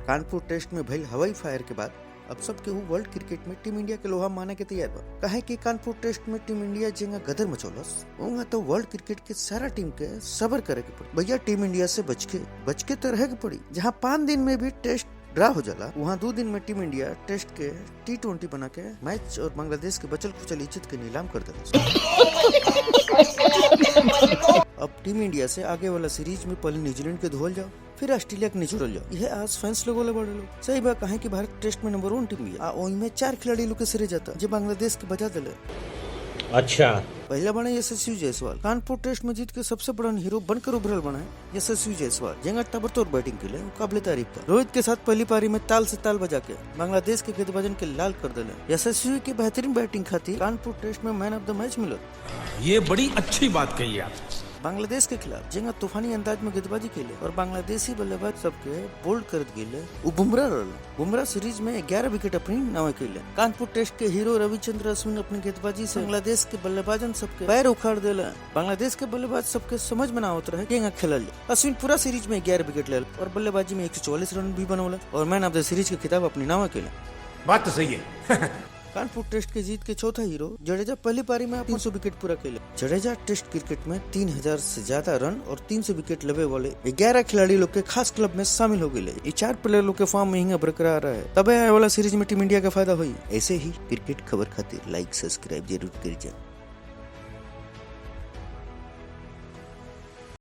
Kanpur test में भइल हवाई फायर के बाद अब सब केहू वर्ल्ड क्रिकेट में टीम इंडिया के लोहा माने के तैयार बा। काहे कि कानपुर टेस्ट में टीम इंडिया जेंगा गदर मचौलस उंगा तो वर्ल्ड क्रिकेट के सारा टीम के सबर करे के पड़ी। भैया टीम इंडिया से बच के तो रह के पड़ी। जहाँ 5 दिन में भी टेस्ट ड्रा हो जाला, वहाँ 2 दिन में टीम इंडिया टेस्ट के T20 बना के मैच और बांग्लादेश के बचल खुचल इज्जत के नीलाम कर देला। अब टीम इंडिया से आगे वाला सीरीज में पहले न्यूजीलैंड के धोल जाओ, फिर ऑस्ट्रेलिया के निचुड़ल जाओ। यह आज फैंस लोगों ले बड़े लोग सही बात कहे कि भारत टेस्ट में नंबर 1 टीम है। ओई में 4 खिलाड़ी लोग के सिरे जाता जो बांग्लादेश के बजा दिले। अच्छा, पहला बने यशस्वी जायसवाल। कानपुर टेस्ट में जीत के सबसे बड़ा हीरो बनकर उभरल बना है यशस्वी जायसवाल। जेंगा ताबड़तोड़ बैटिंग के लिए काबिले तारीफ था। रोहित के साथ पहली पारी में ताल से ताल बजा के बांग्लादेश के गेंदबाजन के लाल कर दिले। यशस्वी की बेहतरीन बैटिंग खातिर कानपुर टेस्ट में मैन ऑफ द मैच मिला। ये बड़ी अच्छी बात कही आप। बांग्लादेश के खिलाफ जेंगा तूफानी अंदाज में गेंदबाजी के लिए और बांग्लादेशी बल्लेबाज सबके बोल्ड कर दिले। बुमराह सीरीज में 11 विकेट अपनी नामे के लिए। कानपुर टेस्ट के हीरो रविचंद्र अश्विन अपनी गेंदबाजी से बांग्लादेश के बल्लेबाजन सबके पैर उखाड़ दिले। बांग्लादेश के बल्लेबाज सबके समझ में ना आवत रहे केंगा खेलल। अश्विन पूरा सीरीज में 11 विकेट ले और बल्लेबाजी में 144 रन भी बनौला और मैन ऑफ द सीरीज के खिताब अपनी नामे के लिए। बात तो सही है। कानपुर टेस्ट के जीत के चौथा हीरो जडेजा पहली पारी में 300 विकेट पूरा खेले। जडेजा टेस्ट क्रिकेट में 3000 से ज्यादा रन और 300 विकेट लेवे वाले 11 खिलाड़ी लोग के खास क्लब में शामिल हो गए। ये 4 प्लेयर लोग के फॉर्म में ही बरकरार रहे, तबे आने वाला सीरीज में टीम इंडिया का फायदा हुई। ऐसे ही क्रिकेट खबर खातिर लाइक सब्सक्राइब जरूर करिए।